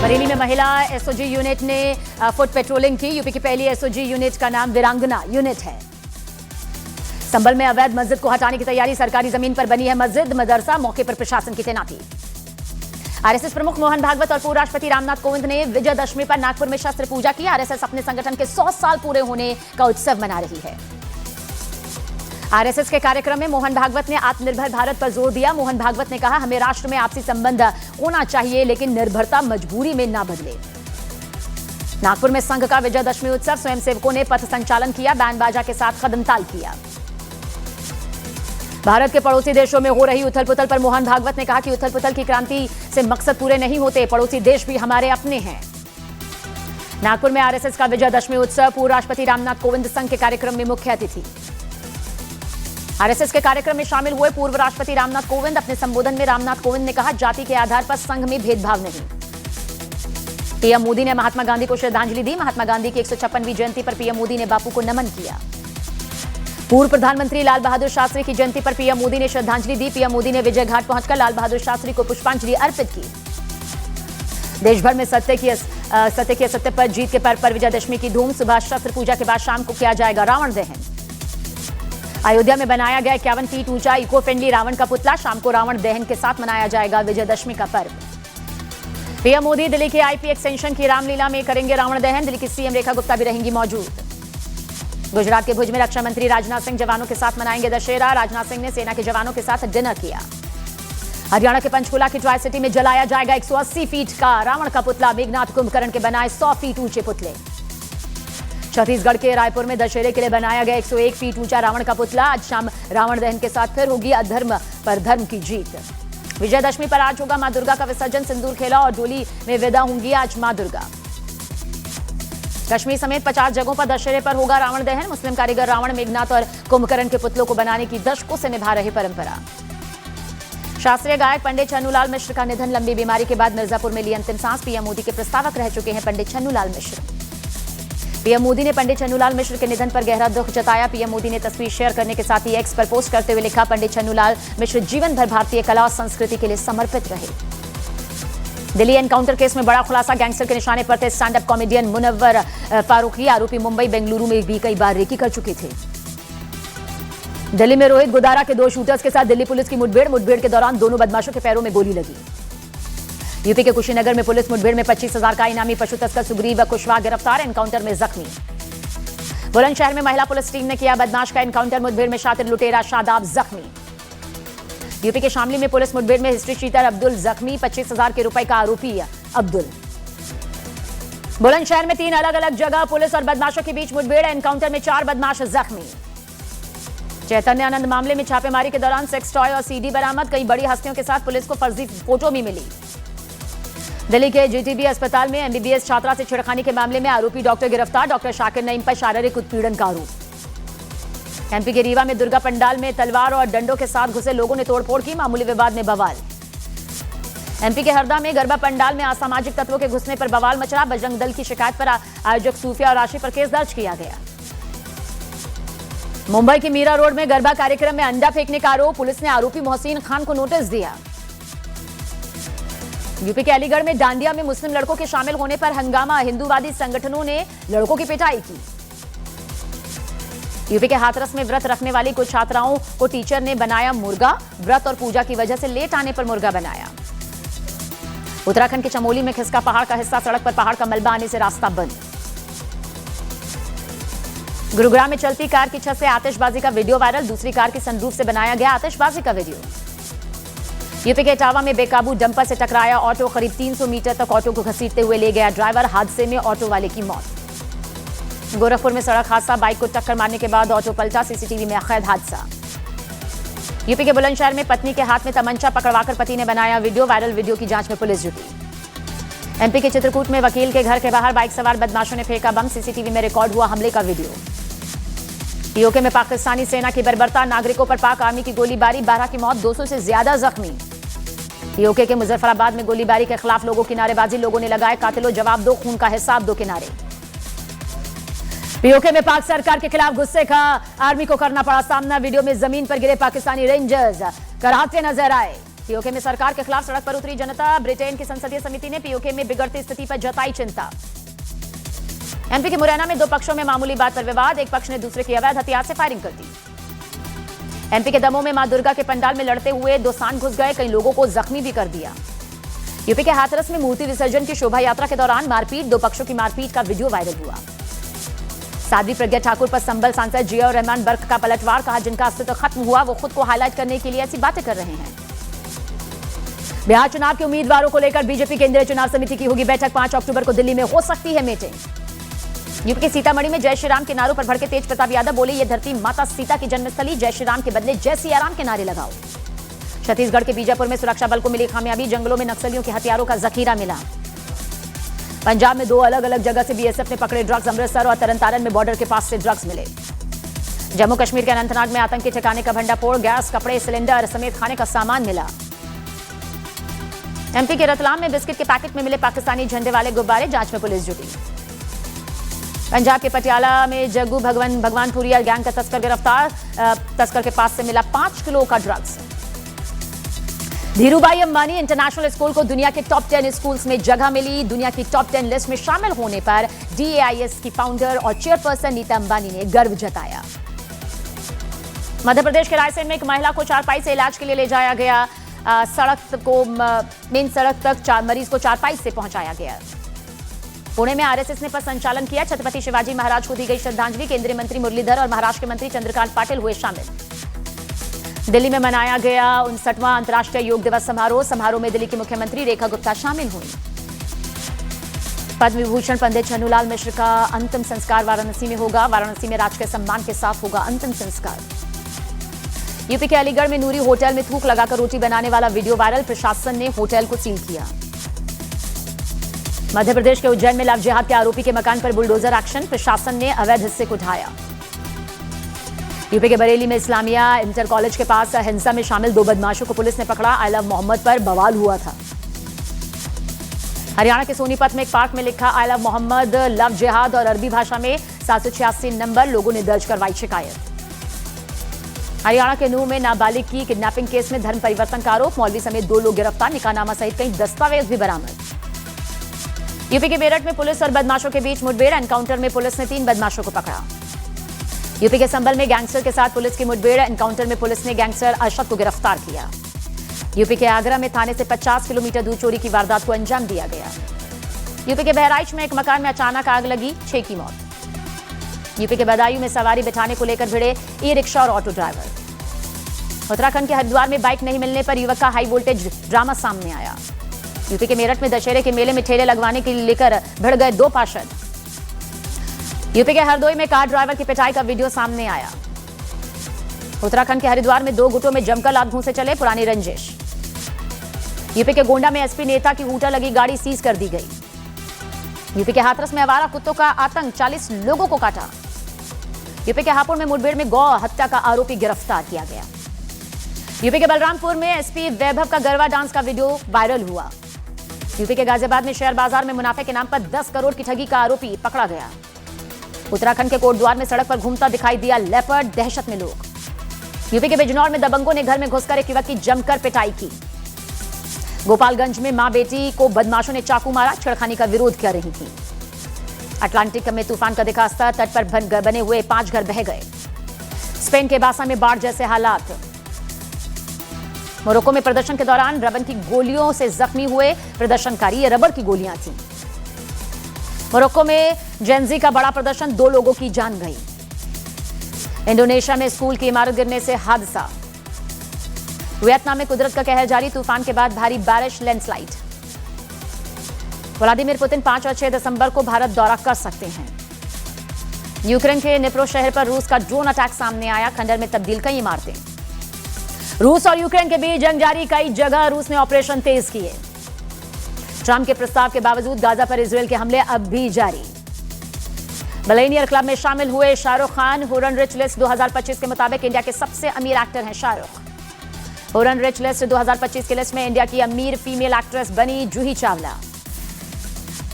बरेली में महिला SOG unit ने फुट पेट्रोलिंग की। यूपी की पहली एसओजी यूनिट का नाम वीरांगना यूनिट है। संभल में अवैध मस्जिद को हटाने की तैयारी। सरकारी जमीन पर बनी है मस्जिद, मदरसा, मौके पर प्रशासन की तैनाती। आरएसएस प्रमुख मोहन भागवत और पूर्व राष्ट्रपति रामनाथ कोविंद ने विजयदशमी पर नागपुर में शस्त्र पूजा की। आरएसएस अपने संगठन के 100 साल पूरे होने का उत्सव मना रही है। आरएसएस के कार्यक्रम में मोहन भागवत ने आत्मनिर्भर भारत पर जोर दिया। मोहन भागवत ने कहा, हमें राष्ट्र में आपसी संबंध होना चाहिए, लेकिन निर्भरता मजबूरी में ना बदले। नागपुर में संघ का विजयदशमी उत्सव, स्वयंसेवकों ने पथ संचालन किया, बैंड बाजा के साथ कदमताल किया। भारत के पड़ोसी देशों में हो रही उथल पुथल पर मोहन भागवत ने कहा कि उथल पुथल की क्रांति से मकसद पूरे नहीं होते, पड़ोसी देश भी हमारे अपने हैं। नागपुर में आरएसएस का विजयदशमी उत्सव, पूर्व राष्ट्रपति रामनाथ कोविंद संघ के कार्यक्रम में मुख्य अतिथि। आरएसएस के कार्यक्रम में शामिल हुए पूर्व राष्ट्रपति रामनाथ कोविंद। अपने संबोधन में रामनाथ कोविंद ने कहा, जाति के आधार पर संघ में भेदभाव नहीं। पीएम मोदी ने महात्मा गांधी को श्रद्धांजलि दी। महात्मा गांधी की 156वीं जयंती पर पीएम मोदी ने बापू को नमन किया। पूर्व प्रधानमंत्री लाल बहादुर शास्त्री की जयंती पर पीएम मोदी ने श्रद्धांजलि दी। पीएम मोदी ने विजय घाट पहुंचकर लाल बहादुर शास्त्री को पुष्पांजलि अर्पित की। देश भर में सत्य की असत्य पर जीत के पर्व पर विजयदशमी की धूम। सुबह शस्त्र पूजा के बाद शाम को किया जाएगा रावण दहन। अयोध्या में बनाया गया 51 फीट ऊंचा इको फ्रेंडली रावण का पुतला। शाम को रावण दहन के साथ मनाया जाएगा विजयदशमी का पर्व। पीएम मोदी दिल्ली के आईपी एक्सटेंशन की रामलीला में करेंगे रावण दहन। दिल्ली की सीएम रेखा गुप्ता भी रहेंगी मौजूद। गुजरात के भुज में रक्षा मंत्री राजनाथ सिंह जवानों के साथ मनाएंगे दशहरा। राजनाथ सिंह ने सेना के जवानों के साथ डिनर किया। हरियाणा के पंचकुला की ट्राई सिटी में जलाया जाएगा 180 फीट का रावण का पुतला। मेघनाथ कुंभकर्ण के बनाए 100 फीट ऊंचे पुतले। छत्तीसगढ़ के रायपुर में दशहरे के लिए बनाया गया 101 फीट ऊंचा रावण का पुतला। आज शाम रावण दहन के साथ फिर होगी अधर्म पर धर्म की जीत। विजयदशमी पर आज होगा मां दुर्गा का विसर्जन। सिंदूर खेला और डोली में विदा होंगी आज मां दुर्गा। कश्मीर समेत 50 जगहों पर दशहरे पर होगा रावण दहन। मुस्लिम कारीगर रावण, मेघनाथ और कुंभकर्ण के पुतलों को बनाने की दशकों से निभा रहे परंपरा। शास्त्रीय गायक पंडित छन्नूलाल मिश्र का निधन। लंबी बीमारी के बाद मिर्जापुर में ली अंतिम सांस। पीएम मोदी के प्रस्तावक रह चुके हैं पंडित छन्नूलाल मिश्र। पीएम मोदी ने पंडित छन्नूलाल मिश्र के निधन पर गहरा दुख जताया। पीएम मोदी ने तस्वीर शेयर करने के साथ ही एक्स पर पोस्ट करते हुए लिखा, पंडित छन्नूलाल मिश्र जीवन भर भारतीय कला और संस्कृति के लिए समर्पित रहे। दिल्ली एनकाउंटर केस में बड़ा खुलासा। गैंगस्टर के निशाने पर थे stand up comedian Munawar Faruqui. आरोपी मुंबई, बेंगलुरु में भी कई बार रेकी कर चुके थे। दिल्ली में रोहित गुदारा के 2 शूटर्स के साथ दिल्ली पुलिस की मुठभेड़ के दौरान दोनों बदमाशों के पैरों में गोली लगी। यूपी के कुशीनगर में पुलिस मुठभेड़ में 25,000 का इनामी पशु तस्कर सुग्रीव कुशवाहा गिरफ्तार। एनकाउंटर में जख्मी। बुलंदशहर में महिला पुलिस टीम ने किया बदमाश का एनकाउंटर। मुठभेड़ में शातिर लुटेरा शादाब जख्मी। यूपी के शामली में पुलिस मुठभेड़ में हिस्ट्री शीटर अब्दुल जख्मी। 25,000 के रुपए का आरोपी अब्दुल। बुलंदशहर में 3 अलग अलग जगह पुलिस और बदमाशों के बीच मुठभेड़। एनकाउंटर में 4 बदमाश जख्मी। चैतन्य आनंद मामले में छापेमारी के दौरान सेक्स टॉय और सीडी बरामद। कई बड़ी हस्तियों के साथ पुलिस को फर्जी फोटो भी मिली। दिल्ली के जीटीबी अस्पताल में एमबीबीएस छात्रा से छेड़खानी के मामले में आरोपी डॉक्टर गिरफ्तार। डॉक्टर शाकिर नईम पर शारीरिक उत्पीड़न का आरोप। एमपी के रीवा में दुर्गा पंडाल में तलवार और डंडों के साथ घुसे लोगों ने तोड़फोड़ की। मामूली विवाद में बवाल। एमपी के हरदा में गरबा पंडाल में असामाजिक तत्वों के घुसने पर बवाल मचा। बजरंग दल की शिकायत पर आयोजक सूफिया और राशि पर केस दर्ज किया गया। मुंबई के मीरा रोड में गरबा कार्यक्रम में अंडा फेंकने का आरोप। पुलिस ने आरोपी मोहसिन खान को नोटिस दिया। यूपी के अलीगढ़ में डांडिया में मुस्लिम लड़कों के शामिल होने पर हंगामा। हिंदूवादी संगठनों ने लड़कों की पिटाई की। यूपी के हाथरस में व्रत रखने वाली कुछ छात्राओं को टीचर ने बनाया मुर्गा। व्रत और पूजा की वजह से लेट आने पर मुर्गा बनाया। उत्तराखंड के चमोली में खिसका पहाड़ का हिस्सा। सड़क पर पहाड़ का मलबा आने से रास्ता बंद। गुरुग्राम में चलती कार की छत से आतिशबाजी का वीडियो वायरल। दूसरी कार की सनरूफ से बनाया गया आतिशबाजी का वीडियो। यूपी के इटावा में बेकाबू डंपर से टकराया ऑटो। करीब 300 मीटर तक ऑटो को घसीटते हुए ले गया ड्राइवर। हादसे में ऑटो वाले की मौत। गोरखपुर में सड़क हादसा। बाइक को टक्कर मारने के बाद ऑटो पलटा। सीसीटीवी में अवैध हादसा। यूपी के बुलंदशहर में पत्नी के हाथ में तमंचा पकड़वाकर पति ने बनाया वीडियो वायरल। वीडियो की जांच में पुलिस जुटी। एमपी के चित्रकूट में वकील के घर के बाहर बाइक सवार बदमाशों ने फेंका बम। सीसीटीवी में रिकॉर्ड हुआ हमले का वीडियो। पीओके में पाकिस्तानी सेना की बर्बरता। नागरिकों पर पाक आर्मी की गोलीबारी। 12 की मौत, 200 से ज्यादा जख्मी। पीओके के मुजफ्फराबाद में गोलीबारी के खिलाफ लोगों की नारेबाजी। लोगों ने लगाए कातिलों जवाब दो, खून का हिसाब दो के नारे। पीओके में पाक सरकार के खिलाफ गुस्से का आर्मी को करना पड़ा सामना। वीडियो में जमीन पर गिरे पाकिस्तानी रेंजर्स कराते नजर आए। पीओके में सरकार के खिलाफ सड़क पर उतरी जनता। ब्रिटेन की संसदीय समिति ने पीओके में बिगड़ती स्थिति पर जताई चिंता। एमपी के मुरैना में दो पक्षों में मामूली बात पर विवाद। एक पक्ष ने दूसरे की अवैध हथियार से फायरिंग कर दी। एमपी के दमोह में मां दुर्गा के पंडाल में लड़ते हुए दो सांड घुस गए, कई लोगों को जख्मी भी कर दिया। यूपी के हाथरस में मूर्ति विसर्जन की शोभा यात्रा के दौरान मारपीट, दो पक्षों की मारपीट का वीडियो वायरल हुआ। साध्वी प्रज्ञा ठाकुर पर संबल सांसद जियाउर रहमान बर्क का पलटवार, कहा जिनका अस्तित्व खत्म हुआ वो खुद को हाईलाइट करने के लिए ऐसी बातें कर रहे हैं। बिहार चुनाव के उम्मीदवारों को लेकर बीजेपी केंद्रीय चुनाव समिति की होगी बैठक। 5 अक्टूबर को दिल्ली में हो सकती है मीटिंग। यूपी के सीतामढ़ी में जय श्री राम के नारों पर भड़के तेज प्रताप यादव, बोले ये धरती माता सीता की जन्मस्थली, जय श्री राम के बदले जय सिया राम के नारे लगाओ। छत्तीसगढ़ के बीजापुर में सुरक्षा बल को मिली कामयाबी, जंगलों में नक्सलियों के हथियारों का जखीरा मिला। पंजाब में 2 अलग अलग जगह से बीएसएफ ने पकड़े ड्रग्स, अमृतसर और तरनतारन में बॉर्डर के पास से ड्रग्स मिले। जम्मू कश्मीर के अनंतनाग में आतंकी ठिकाने का भंडाफोड़, गैस, कपड़े, सिलेंडर समेत खाने का सामान मिला। एमपी के रतलाम में बिस्किट के पैकेट में मिले पाकिस्तानी झंडे वाले गुब्बारे, जांच में पुलिस जुटी। पंजाब के पटियाला में जग्गू भगवानपुरिया गैंग का तस्कर गिरफ्तार, तस्कर के पास से मिला 5 किलो का drugs. Dhirubhai Ambani international school को दुनिया के टॉप 10 स्कूल्स में जगह मिली। दुनिया की टॉप 10 लिस्ट में शामिल होने पर DAIS की फाउंडर और चेयरपर्सन नीता अंबानी ने गर्व जताया। मध्य प्रदेश के रायसेन में एक महिला को चारपाई से इलाज के लिए ले जाया गया। मेन सड़क तक मरीज को चारपाई से पहुंचाया गया। पुणे में आरएसएस ने पथ संचालन किया। छत्रपति शिवाजी महाराज को दी गई श्रद्धांजलि। केंद्रीय मंत्री मुरलीधर और महाराष्ट्र के मंत्री चंद्रकांत पाटिल हुए शामिल। दिल्ली में मनाया गया 59वां अंतर्राष्ट्रीय योग दिवस समारोह में दिल्ली की मुख्यमंत्री रेखा गुप्ता शामिल हुई। पद्म विभूषण पंडित छन्नूलाल मिश्र का अंतिम संस्कार वाराणसी में होगा। वाराणसी में राजकीय सम्मान के साथ होगा अंतिम संस्कार। यूपी के अलीगढ़ में नूरी होटल में थूक लगाकर रोटी बनाने वाला वीडियो वायरल, प्रशासन ने होटल को सील किया। मध्य प्रदेश के उज्जैन में लव जिहाद के आरोपी के मकान पर बुलडोजर एक्शन, प्रशासन ने अवैध हिस्से को ढाया। यूपी के बरेली में इस्लामिया इंटर कॉलेज के पास हिंसा में शामिल 2 बदमाशों को पुलिस ने पकड़ा। आई लव मोहम्मद पर बवाल हुआ था। हरियाणा के सोनीपत में एक पार्क में लिखा आई लव मोहम्मद, लव जिहाद और अरबी भाषा में 786 नंबर, लोगों ने दर्ज करवाई शिकायत। हरियाणा के नूह में नाबालिग की किडनैपिंग केस में धर्म परिवर्तन का आरोप, मौलवी समेत 2 लोग गिरफ्तार, निकाहनामा सहित कई दस्तावेज भी बरामद। यूपी के मेरठ में पुलिस और बदमाशों के बीच मुठभेड़, एनकाउंटर में पुलिस ने 3 बदमाशों को पकड़ा। यूपी के संभल में गैंगस्टर के साथ पुलिस की मुठभेड़, एनकाउंटर में पुलिस ने गैंगस्टर अरशद को गिरफ्तार किया। यूपी के आगरा में थाने से 50 किलोमीटर दूर चोरी की वारदात को अंजाम दिया गया। यूपी के बहराइच में एक मकान में अचानक आग लगी, 6 की मौत। यूपी के बदायूं में सवारी बिठाने को लेकर भिड़े ई रिक्शा और ऑटो ड्राइवर। उत्तराखंड के हरिद्वार में बाइक नहीं मिलने पर युवक का हाई वोल्टेज ड्रामा सामने आया। यूपी के मेरठ में दशहरे के मेले में ठेले लगवाने के लिए लेकर भिड़ गए 2 पार्षद। यूपी के हरदोई में कार ड्राइवर की पिटाई का वीडियो सामने आया। उत्तराखंड के हरिद्वार में 2 गुटों में जमकर लात घूंसे चले, पुरानी रंजिश। यूपी के गोंडा में एसपी नेता की हूटर लगी गाड़ी सीज कर दी गई। यूपी के हाथरस में आवारा कुत्तों का आतंक, 40 लोगों को काटा। यूपी के हापुड़ में मुठभेड़ में गौ हत्या का आरोपी गिरफ्तार किया गया। यूपी के बलरामपुर में एसपी वैभव का गरबा डांस का वीडियो वायरल हुआ। यूपी के गाजियाबाद में शेयर बाजार में मुनाफे के नाम पर 10 करोड़ की ठगी का आरोपी पकड़ा गया। उत्तराखंड के कोटद्वार में सड़क पर घूमता दिखाई दिया लेपर्ड, दहशत में लोग। यूपी के बिजनौर में दबंगों ने घर में घुसकर एक युवक की जमकर पिटाई की। गोपालगंज में मां बेटी को बदमाशों ने चाकू मारा, छेड़खानी का विरोध कर रही थी। अटलांटिक में तूफान का दिखा असर, तट पर बने हुए 5 घर बह गए। स्पेन के बासा में बाढ़ जैसे हालात। मोरक्को में प्रदर्शन के दौरान रबड़ की गोलियों से जख्मी हुए प्रदर्शनकारी, ये रबड़ की गोलियां थीं। मोरक्को में जेनजी का बड़ा प्रदर्शन, 2 लोगों की जान गई। इंडोनेशिया में स्कूल की इमारत गिरने से हादसा। वियतनाम में कुदरत का कहर जारी, तूफान के बाद भारी बारिश, लैंडस्लाइड। व्लादिमीर पुतिन 5 और 6 दिसंबर को भारत दौरा कर सकते हैं। यूक्रेन के निप्रो शहर पर रूस का ड्रोन अटैक सामने आया, खंडर में तब्दील कई इमारतें। रूस और यूक्रेन के बीच जंग जारी, कई जगह रूस ने ऑपरेशन तेज किए। ट्रंप के प्रस्ताव के बावजूद गाजा पर इजरायल के हमले अब भी जारी। मिलेनियर क्लब में शामिल हुए Shahrukh Khan. Huron rich list 2025 के मुताबिक इंडिया के सबसे अमीर एक्टर हैं शाहरुख। हुरन रिच लिस्ट 2025 की लिस्ट में इंडिया की अमीर फीमेल एक्ट्रेस बनी जूही चावला।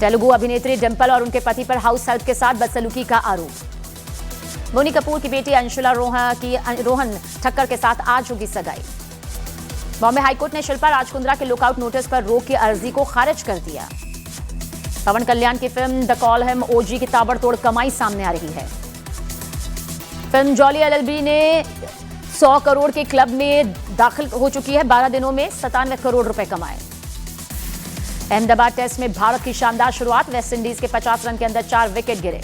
तेलुगु अभिनेत्री डिंपल और उनके पति पर हाउस हेल्प के साथ बदसलूकी का आरोप। बोनी कपूर की बेटी अंशुला रोहन ठक्कर के साथ आज होगी सगाई। बॉम्बे हाईकोर्ट ने शिल्पा राजकुंद्रा के लुकआउट नोटिस पर रोक की अर्जी को खारिज कर दिया। पवन कल्याण की फिल्म द कॉल हिम ओजी की ताबड़तोड़ कमाई सामने आ रही है। फिल्म जॉली एलएलबी ने 100 करोड़ के क्लब में दाखिल हो चुकी है। 12 दिनों में 97 करोड़ रुपए कमाए। अहमदाबाद टेस्ट में भारत की शानदार शुरुआत। वेस्टइंडीज के 50 रन के अंदर 4 विकेट गिरे।